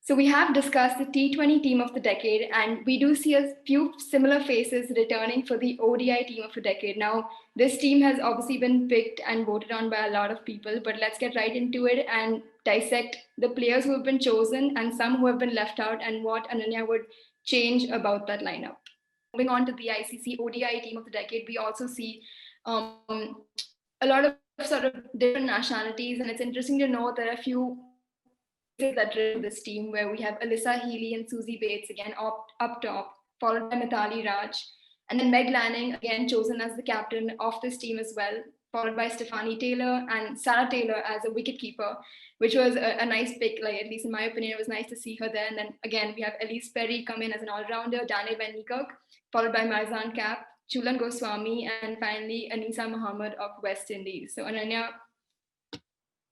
So we have discussed the T20 team of the decade, and we do see a few similar faces returning for the ODI team of the decade. Now, this team has obviously been picked and voted on by a lot of people, but let's get right into it and dissect the players who have been chosen and some who have been left out and what Ananya would change about that lineup. Moving on to the ICC ODI team of the decade, we also see a lot of sort of different nationalities, and it's interesting to know there are a few faces that drive this team, where we have Alyssa Healy and Susie Bates again up top, followed by Mithali Raj, and then Meg Lanning again chosen as the captain of this team as well, followed by Stefanie Taylor and Sarah Taylor as a wicketkeeper, which was a nice pick. Like, at least in my opinion, it was nice to see her there. And then again, we have Elise Perry come in as an all-rounder, Daniel Van Niekerk, followed by Marizan Kapp, Chulan Goswami, and finally Anisa Muhammad of West Indies. So Ananya,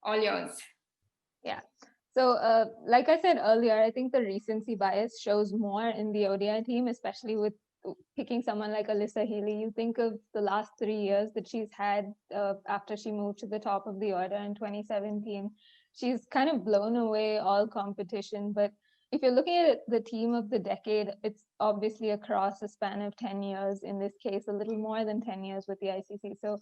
all yours. Yeah. So like I said earlier, I think the recency bias shows more in the ODI team, especially with picking someone like Alyssa Healy. You think of the last 3 years that she's had after she moved to the top of the order in 2017. She's kind of blown away all competition. But if you're looking at the team of the decade, it's obviously across a span of 10 years, in this case, a little more than 10 years with the ICC. So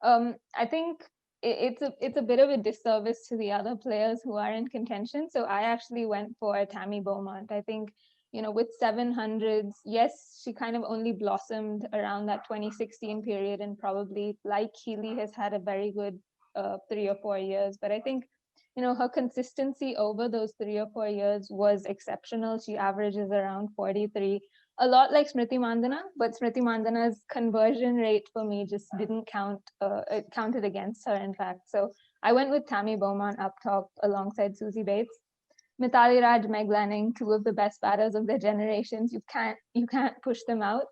I think it's a bit of a disservice to the other players who are in contention. So I actually went for Tami Beaumont. I think, with 700s, yes, she kind of only blossomed around that 2016 period, and probably, like Healy, has had a very good 3 or 4 years. But I think, her consistency over those 3 or 4 years was exceptional. She averages around 43, a lot like Smriti Mandhana, but Smriti Mandhana's conversion rate for me just didn't count. It counted against her, in fact. So I went with Tami Beaumont up top alongside Susie Bates. Mithali Raj, Meg Lanning, two of the best batters of their generations. You can't push them out.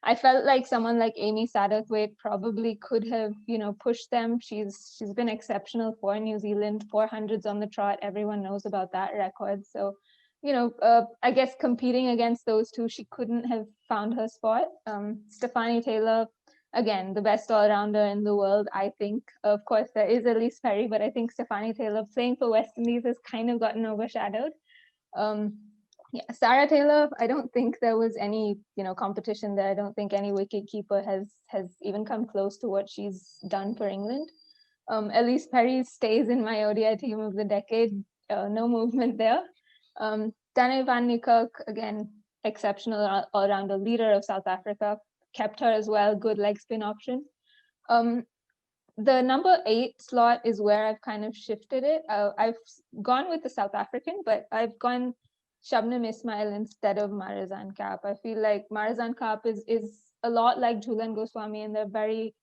I felt like someone like Amy Satterthwaite probably could have, pushed them. She's been exceptional for New Zealand, 400s on the trot. Everyone knows about that record. So, I guess competing against those two, she couldn't have found her spot. Stefanie Taylor, again, the best all-rounder in the world, I think. Of course, there is Elise Perry, but I think Stefanie Taylor playing for West Indies has kind of gotten overshadowed. Sarah Taylor, I don't think there was any, competition there. I don't think any wicketkeeper has even come close to what she's done for England. Elise Perry stays in my ODI team of the decade. No movement there. Daniel Van Niekerk, again, exceptional all-rounder, leader of South Africa, kept her as well, good leg spin option. The number 8 slot is where I've kind of shifted it. I've gone with the South African, but I've gone Shabnam Ismail instead of Marizan Kapp. I feel like Marizan Kapp is a lot like Chulan Goswami, and they're very,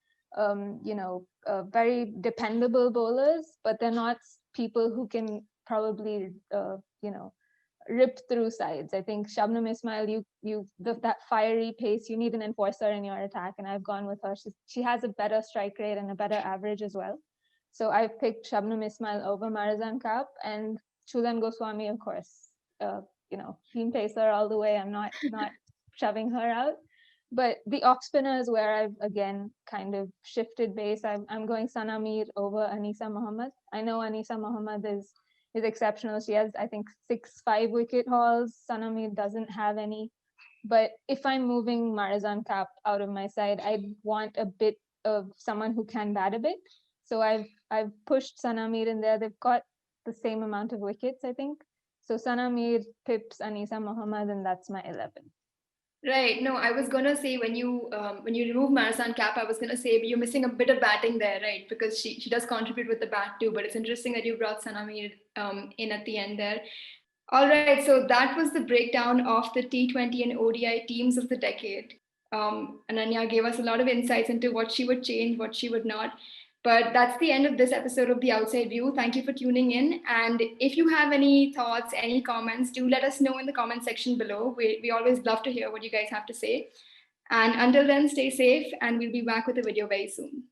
very dependable bowlers, but they're not people who can probably, rip through sides. I think Shabnam Ismail, that fiery pace, you need an enforcer in your attack, and I've gone with her. She has a better strike rate and a better average as well. So I've picked Shabnam Ismail over Marizan Kapp, and Chulan Goswami, of course, team pacer all the way. I'm not shoving her out. But the off spinner is where I've again kind of shifted base. I'm going Sana Mir over Anisa Muhammad. I know Anisa Muhammad is exceptional. She has, I think, 6-5 wicket hauls. Sana Mir doesn't have any. But if I'm moving Marizan Kapp out of my side, I want a bit of someone who can bat a bit. So I've pushed Sana Mir in there. They've got the same amount of wickets, I think. So Sana Mir, Pips, Anisa Muhammad, and that's my 11. Right. No, I was gonna say when you remove Marizan Kapp, I was gonna say you're missing a bit of batting there, right? Because she does contribute with the bat too. But it's interesting that you brought Sana Mir in at the end there. All right. So that was the breakdown of the T20 and ODI teams of the decade. Ananya gave us a lot of insights into what she would change, what she would not. But that's the end of this episode of The Outside View. Thank you for tuning in. And if you have any thoughts, any comments, do let us know in the comment section below. We always love to hear what you guys have to say. And until then, stay safe, and we'll be back with a video very soon.